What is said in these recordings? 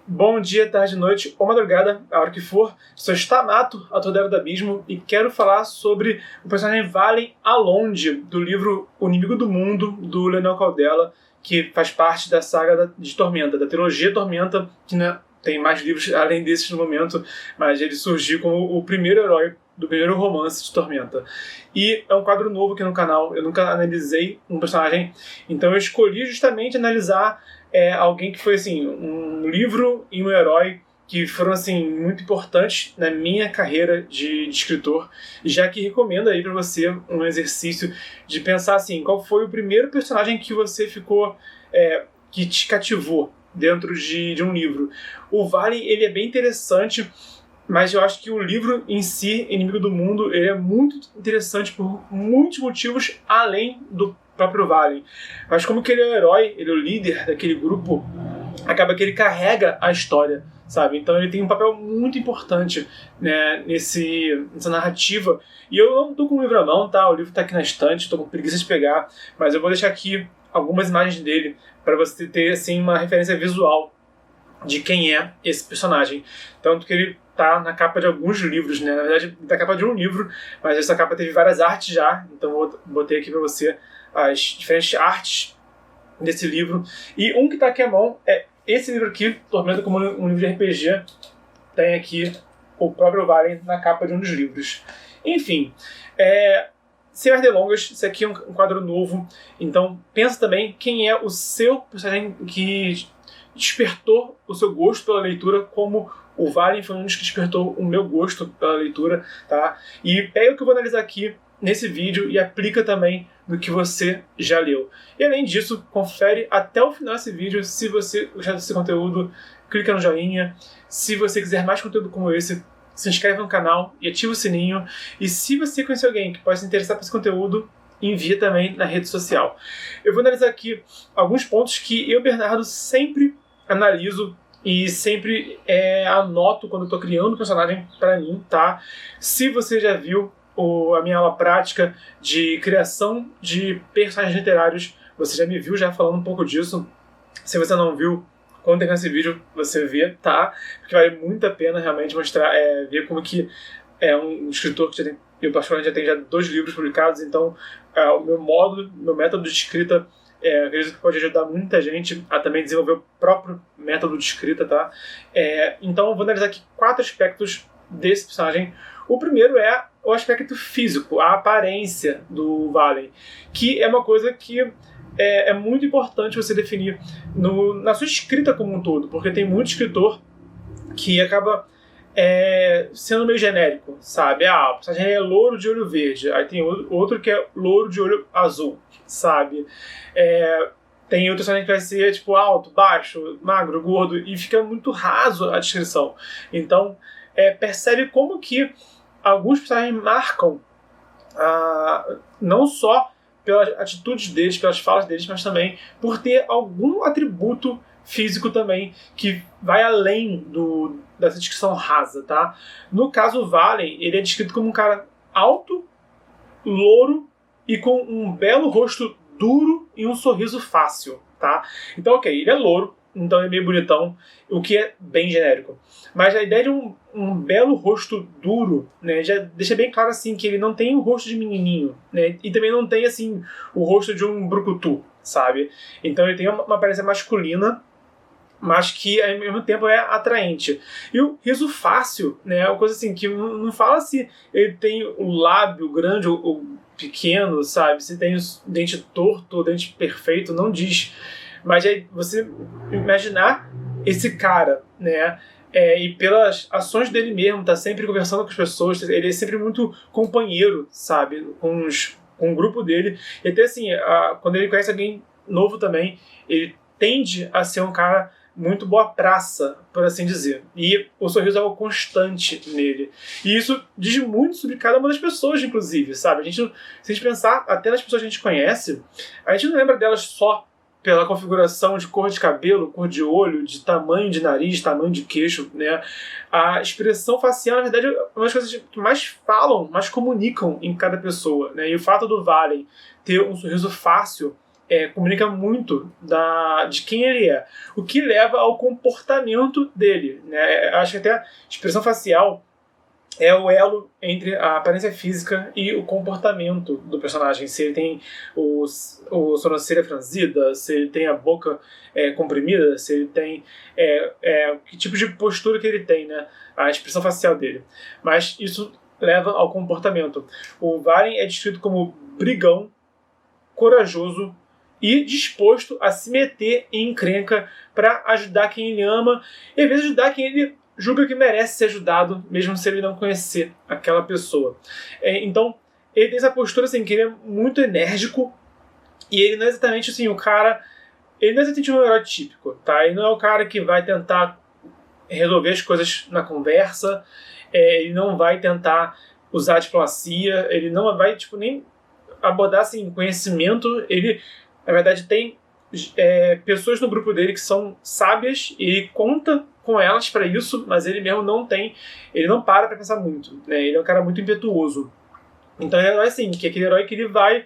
Bom dia, tarde, noite ou madrugada, a hora que for. Sou Stamato, ator da Era do Abismo, e quero falar sobre o personagem Valen Alonde, do livro O Inimigo do Mundo, do Leonel Caldela, que faz parte da saga de Tormenta, da trilogia Tormenta, que tem mais livros além desses no momento, mas ele surgiu como o primeiro herói do primeiro romance de Tormenta. E é um quadro novo aqui no canal, eu nunca analisei um personagem, então eu escolhi justamente analisar alguém que foi assim, um livro e um herói que foram assim muito importantes na minha carreira de escritor, já que recomendo aí para você um exercício de pensar assim, qual foi o primeiro personagem que você ficou que te cativou dentro de um livro. O Valen, ele é bem interessante, mas eu acho que o livro em si, Inimigo do Mundo, ele é muito interessante por muitos motivos além do próprio Valen. Mas como que ele é o herói, ele é o líder daquele grupo, acaba que ele carrega a história, sabe? Então ele tem um papel muito importante, né, nessa narrativa. E eu não tô com o livro à mão, tá? O livro tá aqui na estante, tô com preguiça de pegar, mas eu vou deixar aqui algumas imagens dele para você ter assim uma referência visual de quem é esse personagem. Tanto que ele tá na capa de alguns livros, né? Na verdade, na capa de um livro, mas essa capa teve várias artes já, então eu botei aqui para você as diferentes artes desse livro. E um que tá aqui à mão é esse livro aqui, Tormenta como um livro de RPG. Tem aqui o próprio Valen na capa de um dos livros. Enfim, sem mais delongas, esse aqui é um quadro novo, então pensa também quem é o seu personagem que despertou o seu gosto pela leitura, como o Valen foi um dos que despertou o meu gosto pela leitura, tá? E pega o que eu vou analisar aqui nesse vídeo e aplica também no que você já leu. E além disso, confere até o final desse vídeo. Se você gostar desse conteúdo, clica no joinha. Se você quiser mais conteúdo como esse, se inscreve no canal e ativa o sininho. E se você conhecer alguém que pode se interessar por esse conteúdo, envia também na rede social. Eu vou analisar aqui alguns pontos que eu, Bernardo, sempre analiso e sempre anoto quando eu estou criando um personagem para mim, tá? Se você já viu a minha aula prática de criação de personagens literários, você já me viu já falando um pouco disso. Se você não viu, quando terminar esse vídeo, você vê, tá? Porque vale muito a pena realmente mostrar, ver como que é um escritor que eu particularmente já tenho 2 livros publicados, então o meu método de escrita, acredito que pode ajudar muita gente a também desenvolver o próprio método de escrita, tá? Então eu vou analisar aqui 4 aspectos desse personagem. O primeiro é o aspecto físico, a aparência do Valen, que é uma coisa que é muito importante você definir na sua escrita como um todo, porque tem muito escritor que acaba sendo meio genérico, sabe? O personagem é louro de olho verde, aí tem outro que é louro de olho azul, sabe? Tem outro personagem que vai ser tipo alto, baixo, magro, gordo, e fica muito raso a descrição. Então, percebe como que alguns personagens marcam não só pelas atitudes deles, pelas falas deles, mas também por ter algum atributo físico também que vai além dessa descrição rasa, tá? No caso, o Valen, ele é descrito como um cara alto, louro e com um belo rosto duro e um sorriso fácil, tá? Então, ok, ele é louro, então ele é meio bonitão, o que é bem genérico. Mas a ideia de um belo rosto duro, né, já deixa bem claro assim que ele não tem o rosto de menininho, né, e também não tem assim o rosto de um brucutu, sabe? Então ele tem uma aparência masculina, mas que ao mesmo tempo é atraente. E o riso fácil, né, é uma coisa assim que não fala se ele tem o lábio grande ou pequeno, sabe? Se tem o dente torto ou dente perfeito, não diz. Mas aí você imaginar esse cara, né? E pelas ações dele mesmo, tá sempre conversando com as pessoas, ele é sempre muito companheiro, sabe? Com o grupo dele. E até assim, quando ele conhece alguém novo também, ele tende a ser um cara muito boa praça, por assim dizer. E o sorriso é algo constante nele. E isso diz muito sobre cada uma das pessoas, inclusive, sabe? Se a gente pensar até nas pessoas que a gente conhece, a gente não lembra delas só pela configuração de cor de cabelo, cor de olho, de tamanho de nariz, tamanho de queixo, né? A expressão facial, na verdade, é uma das coisas que mais falam, mais comunicam em cada pessoa, né? E o fato do Valen ter um sorriso fácil comunica muito de quem ele é, o que leva ao comportamento dele, né? Acho que até a expressão facial é o elo entre a aparência física e o comportamento do personagem. Se ele tem a sobrancelha franzida, se ele tem a boca comprimida, se ele tem que tipo de postura que ele tem, né? A expressão facial dele. Mas isso leva ao comportamento. O Valen é descrito como brigão, corajoso e disposto a se meter em encrenca para ajudar quem ele ama e às vezes ajudar quem ele julga que merece ser ajudado, mesmo se ele não conhecer aquela pessoa. Então, ele tem essa postura assim, que ele é muito enérgico e ele não é exatamente assim, o cara... Ele não é exatamente um herói típico, tá? Ele não é o cara que vai tentar resolver as coisas na conversa, ele não vai tentar usar a diplomacia, ele não vai nem abordar assim, conhecimento. Ele, na verdade, tem pessoas no grupo dele que são sábias e ele conta com elas para isso, mas ele mesmo não tem, ele não para pensar muito, né? Ele é um cara muito impetuoso. Então ele é um herói assim, que é aquele herói que ele vai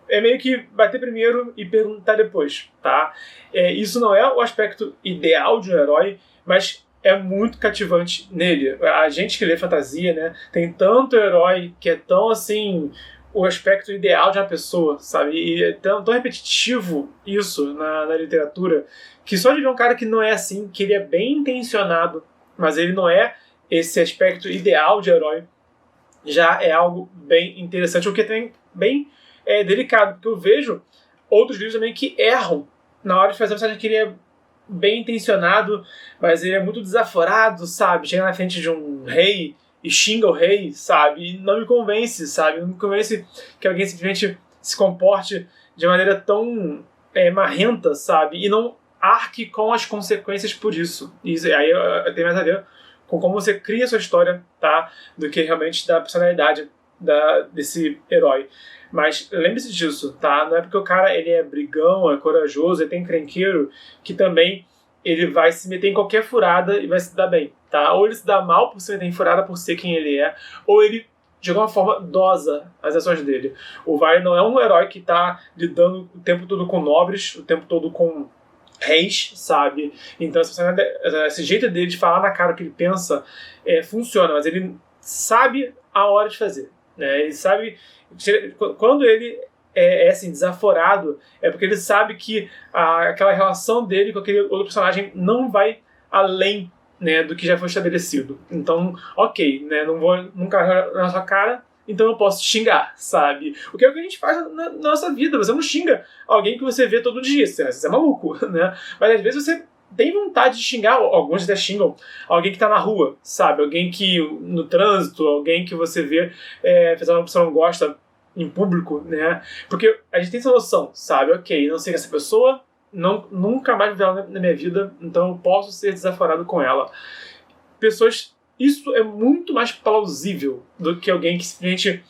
meio que bater primeiro e perguntar depois, tá? Isso não é o aspecto ideal de um herói, mas é muito cativante nele. A gente que lê fantasia, né, tem tanto herói que é tão assim o aspecto ideal de uma pessoa, sabe? E é tão repetitivo isso na literatura, que só de ver um cara que não é assim, que ele é bem intencionado, mas ele não é esse aspecto ideal de herói, já é algo bem interessante, o que também bem delicado, porque eu vejo outros livros também que erram na hora de fazer a mensagem, que ele é bem intencionado, mas ele é muito desaforado, sabe? Chega na frente de um rei e xinga o rei, sabe? E não me convence, sabe? Não me convence que alguém simplesmente se comporte de maneira tão marrenta, sabe? E não arque com as consequências por isso. E aí tem mais a ver com como você cria a sua história, tá? Do que realmente da personalidade desse herói. Mas lembre-se disso, tá? Não é porque o cara ele é brigão, é corajoso, ele tem encrenqueiro, que também ele vai se meter em qualquer furada e vai se dar bem, tá? Ou ele se dá mal por se meter em furada por ser quem ele é, ou ele de alguma forma dosa as ações dele. O Valen não é um herói que tá lidando o tempo todo com nobres, o tempo todo com reis, sabe? Então esse jeito dele de falar na cara o que ele pensa funciona, mas ele sabe a hora de fazer, né? Ele sabe quando ele é assim, desaforado, é porque ele sabe que aquela relação dele com aquele outro personagem não vai além, né, do que já foi estabelecido. Então, ok, né, não vou nunca na sua cara, então eu posso xingar, sabe? O que é o que a gente faz na nossa vida. Você não xinga alguém que você vê todo dia, você é maluco, né? Mas às vezes você tem vontade de xingar, alguns até xingam alguém que tá na rua, sabe? Alguém que no trânsito, alguém que você vê fazendo algo que você não gosta em público, né? Porque a gente tem essa noção, sabe? Ok, não sei essa pessoa, nunca mais vou ver ela na minha vida, então eu posso ser desaforado com ela. Isso é muito mais plausível do que alguém que simplesmente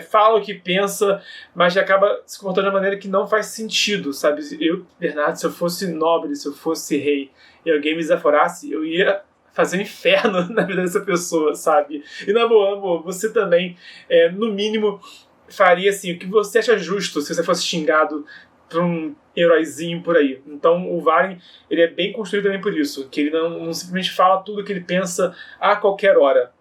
fala o que pensa, mas acaba se comportando de uma maneira que não faz sentido, sabe? Eu, Bernardo, se eu fosse nobre, se eu fosse rei, e alguém me desaforasse, eu ia fazer um inferno na vida dessa pessoa, sabe? E na boa, você também, no mínimo, faria assim, o que você acha justo se você fosse xingado por um heróizinho por aí. Então o Valen, ele é bem construído também por isso, que ele não simplesmente fala tudo o que ele pensa a qualquer hora.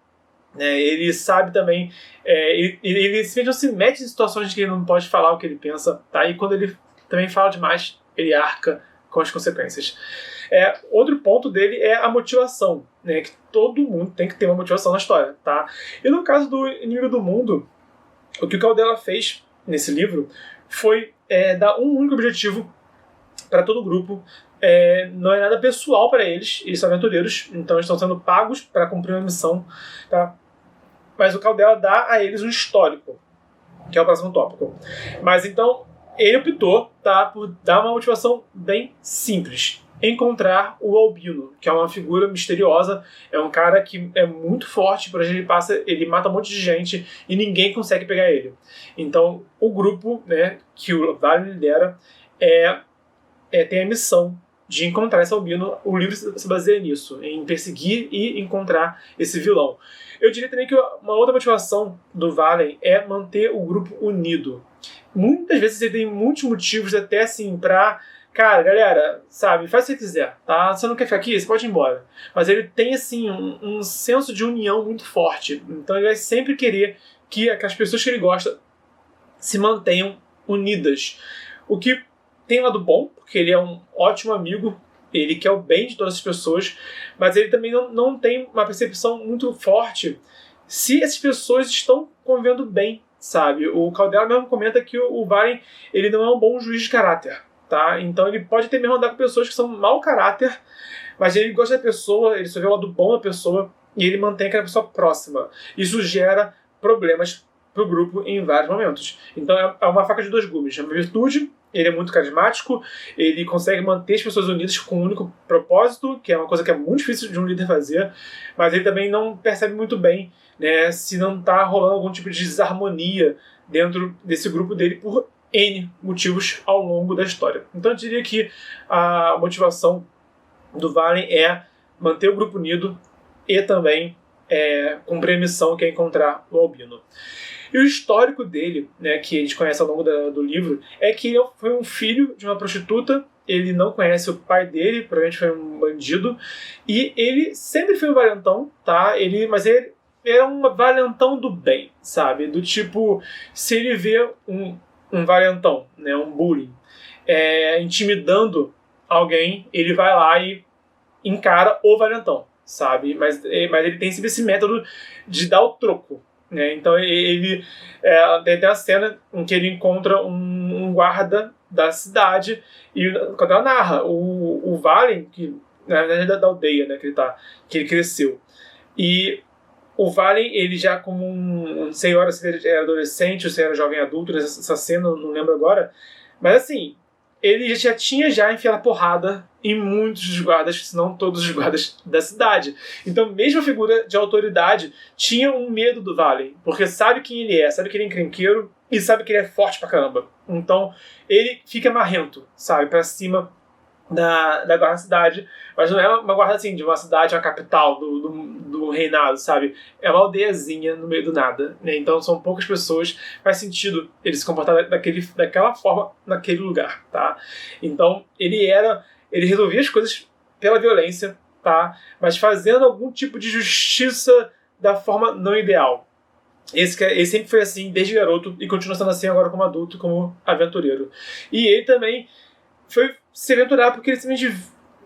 Ele sabe também, ele simplesmente não se mete em situações que ele não pode falar o que ele pensa, tá? E quando ele também fala demais, ele arca com as consequências. Outro ponto dele é a motivação, né? Que todo mundo tem que ter uma motivação na história, tá? E no caso do Inimigo do Mundo, o que o Caldela fez nesse livro foi dar um único objetivo para todo o grupo. Não é nada pessoal para eles são aventureiros, então eles estão sendo pagos para cumprir uma missão, tá? Mas o Caldela dá a eles um histórico, que é o próximo tópico. Mas então ele optou, tá, por dar uma motivação bem simples: encontrar o Albino, que é uma figura misteriosa, é um cara que é muito forte, por onde ele passa, ele mata um monte de gente e ninguém consegue pegar ele. Então, o grupo, né, que o Valen lidera tem a missão de encontrar esse Albino. O livro se baseia nisso, em perseguir e encontrar esse vilão. Eu diria também que uma outra motivação do Valen é manter o grupo unido. muitas vezes ele tem muitos motivos até assim pra... Cara, galera, sabe, faz o que você quiser, tá? Você não quer ficar aqui? Você pode ir embora. Mas ele tem, assim, um senso de união muito forte. Então ele vai sempre querer que aquelas pessoas que ele gosta se mantenham unidas. O que tem um lado bom, porque ele é um ótimo amigo, ele quer o bem de todas as pessoas, mas ele também não tem uma percepção muito forte se essas pessoas estão convivendo bem, sabe? O Caldela mesmo comenta que o Valen, ele não é um bom juiz de caráter. Tá? Então ele pode ter mesmo andar com pessoas que são mau caráter, mas ele gosta da pessoa, ele só vê o lado bom da pessoa e ele mantém aquela pessoa próxima. Isso gera problemas pro grupo em vários momentos. Então é uma faca de dois gumes. É uma virtude, ele é muito carismático, ele consegue manter as pessoas unidas com um único propósito, que é uma coisa que é muito difícil de um líder fazer, mas ele também não percebe muito bem, né, se não está rolando algum tipo de desarmonia dentro desse grupo dele por N motivos ao longo da história. Então eu diria que a motivação do Valen é manter o grupo unido e também cumprir a missão que é encontrar o Albino. E o histórico dele, né, que a gente conhece ao longo do livro, é que ele foi um filho de uma prostituta, ele não conhece o pai dele, provavelmente foi um bandido, e ele sempre foi um valentão, tá? Mas ele era um valentão do bem, sabe? Do tipo, se ele vê um valentão, né, um bullying, intimidando alguém, ele vai lá e encara o valentão, sabe? Mas ele tem sempre esse método de dar o troco, né? Então ele tem até a cena em que ele encontra um guarda da cidade e quando ela narra o Valen, que na verdade é da aldeia, né, que ele cresceu, e o Valen, ele já como não sei agora se ele era adolescente ou se era jovem adulto nessa cena, não lembro agora, mas assim, ele já tinha enfiado a porrada em muitos dos guardas, se não todos os guardas da cidade. Então, mesmo a figura de autoridade tinha um medo do Valen, porque sabe quem ele é, sabe que ele é encrenqueiro e sabe que ele é forte pra caramba. Então, ele fica marrento, sabe, pra cima da guarda da cidade, mas não é uma guarda assim de uma cidade, uma capital do reinado, sabe? É uma aldeiazinha no meio do nada, né? Então são poucas pessoas, faz sentido ele se comportar daquela forma naquele lugar, tá? Então ele resolvia as coisas pela violência, tá? Mas fazendo algum tipo de justiça da forma não ideal. Ele sempre foi assim desde garoto e continua sendo assim agora como adulto, como aventureiro. E ele também foi se aventurar porque ele simplesmente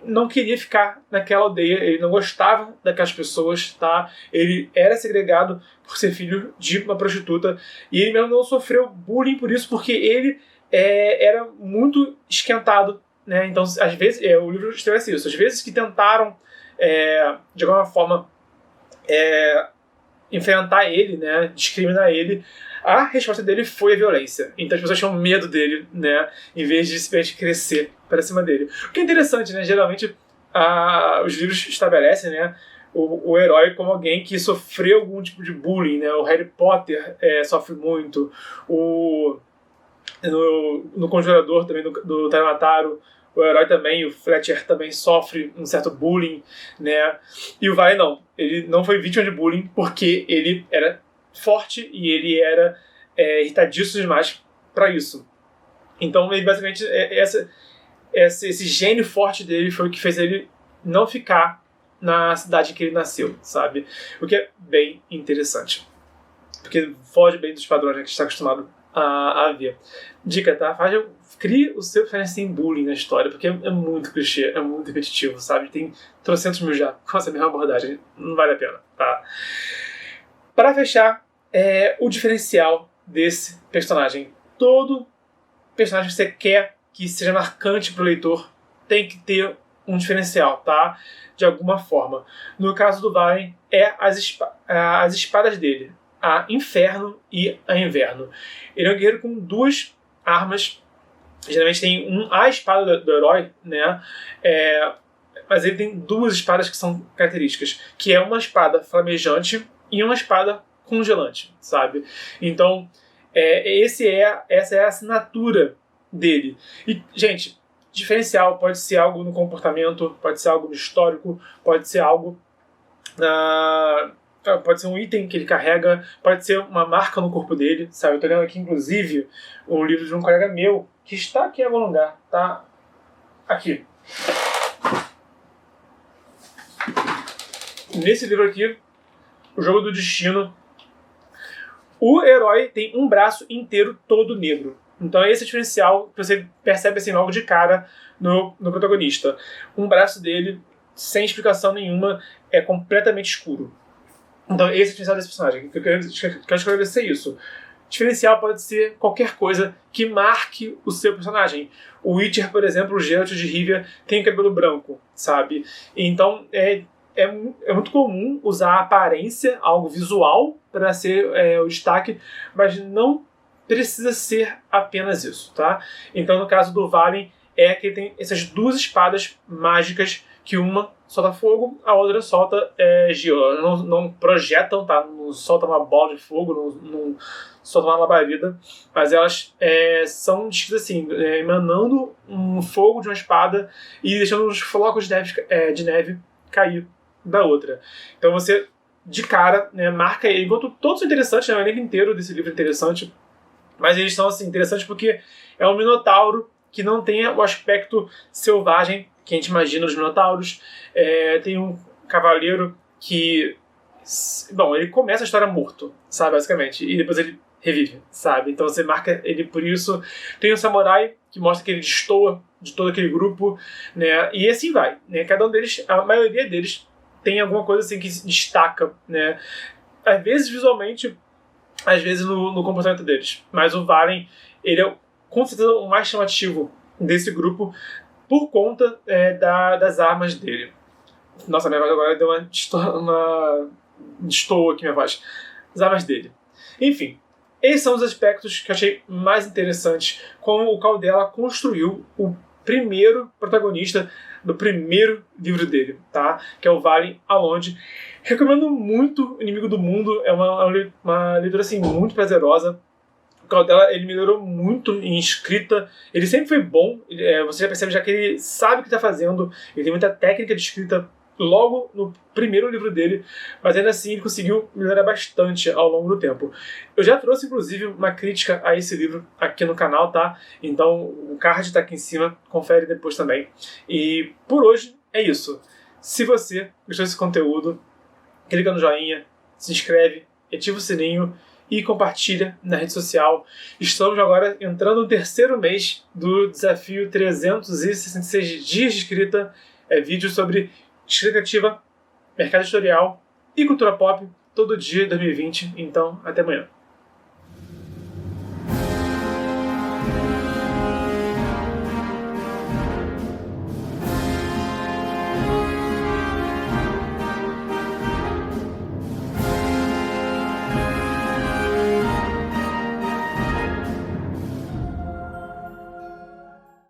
não queria ficar naquela aldeia, ele não gostava daquelas pessoas, tá? Ele era segregado por ser filho de uma prostituta e ele mesmo não sofreu bullying por isso, porque ele era muito esquentado, né? Então, às vezes, o livro escreve isso, às vezes que tentaram, de alguma forma, enfrentar ele, né? Discriminar ele, a resposta dele foi a violência. Então as pessoas tinham medo dele, né? Em vez de simplesmente crescer para cima dele. O que é interessante, né? Geralmente os livros estabelecem, né, o herói como alguém que sofreu algum tipo de bullying, né? O Harry Potter sofre muito. No Conjurador também, do Tarantaro, o herói também, o Fletcher também sofre um certo bullying, né? E o Valen não. Ele não foi vítima de bullying porque ele era forte e ele era irritadiço demais para isso. Então, ele basicamente, esse gênio forte dele foi o que fez ele não ficar na cidade em que ele nasceu, sabe? O que é bem interessante. Porque foge bem dos padrões que a gente está acostumado a ver. Dica, tá? Crie o seu personagem sem bullying na história, porque é muito clichê, é muito repetitivo, sabe? Tem trocentos mil já com essa mesma abordagem. Não vale a pena, tá? Para fechar, o diferencial desse personagem. Todo personagem que você quer que seja marcante para o leitor tem que ter um diferencial, tá? De alguma forma. No caso do Valen, as espadas dele. A Inferno e a Inverno. Ele é um guerreiro com duas armas. Geralmente tem a espada do herói, né? Mas ele tem duas espadas que são características, que é uma espada flamejante e uma espada congelante, sabe? Então, essa é a assinatura dele. E, gente, diferencial pode ser algo no comportamento, pode ser algo no histórico, pode ser algo pode ser um item que ele carrega, pode ser uma marca no corpo dele, sabe? Eu tô lendo aqui, inclusive, um livro de um colega meu, que está aqui em algum lugar, tá? Aqui. Nesse livro aqui, O Jogo do Destino, o herói tem um braço inteiro todo negro. Então esse é o diferencial que você percebe assim logo de cara no protagonista. Um braço dele, sem explicação nenhuma, é completamente escuro. Então esse é o diferencial desse personagem. Eu quero esclarecer isso. Diferencial pode ser qualquer coisa que marque o seu personagem. O Witcher, por exemplo, o Geralt de Rivia, tem cabelo branco, sabe? Então é muito comum usar a aparência, algo visual, para ser o destaque, mas não precisa ser apenas isso, tá? Então, no caso do Valen, é que ele tem essas duas espadas mágicas, que uma solta fogo, a outra solta gelo. Não projetam, tá? Não solta uma bola de fogo, não solta uma labareda, mas elas são descritas assim, emanando um fogo de uma espada e deixando os flocos de neve cair da outra. Então você, de cara, né, marca ele. Enquanto todos são interessantes, né, o elenco inteiro desse livro é interessante, mas eles são assim, interessantes porque é um minotauro que não tem o aspecto selvagem que a gente imagina dos minotauros. Tem um cavaleiro que... Bom, ele começa a história morto, sabe, basicamente, e depois ele revive, sabe? Então você marca ele por isso. Tem um samurai que mostra que ele destoa de todo aquele grupo, né? E assim vai, né? Cada um deles, a maioria deles, tem alguma coisa assim que se destaca, né? Às vezes visualmente, às vezes no comportamento deles. Mas o Valen, ele é com certeza o mais chamativo desse grupo por conta das armas dele. Nossa, minha voz agora deu uma destoou aqui minha voz. As armas dele. Enfim, esses são os aspectos que eu achei mais interessantes como o Caldela construiu o primeiro protagonista do primeiro livro dele, tá? Que é o Valen Alonde. Recomendo muito O Inimigo do Mundo, é uma leitura assim, muito prazerosa. O Caldela, ele melhorou muito em escrita, ele sempre foi bom, você já percebe já que ele sabe o que está fazendo, ele tem muita técnica de escrita logo no primeiro livro dele, mas ainda assim ele conseguiu melhorar bastante ao longo do tempo. Eu já trouxe, inclusive, uma crítica a esse livro aqui no canal, tá? Então o card está aqui em cima, confere depois também. E por hoje é isso. Se você gostou desse conteúdo, clica no joinha, se inscreve, ativa o sininho e compartilha na rede social. Estamos agora entrando no terceiro mês do desafio 366 dias de escrita. É vídeo sobre escrita criativa, mercado editorial e cultura pop todo dia de 2020. Então, até amanhã.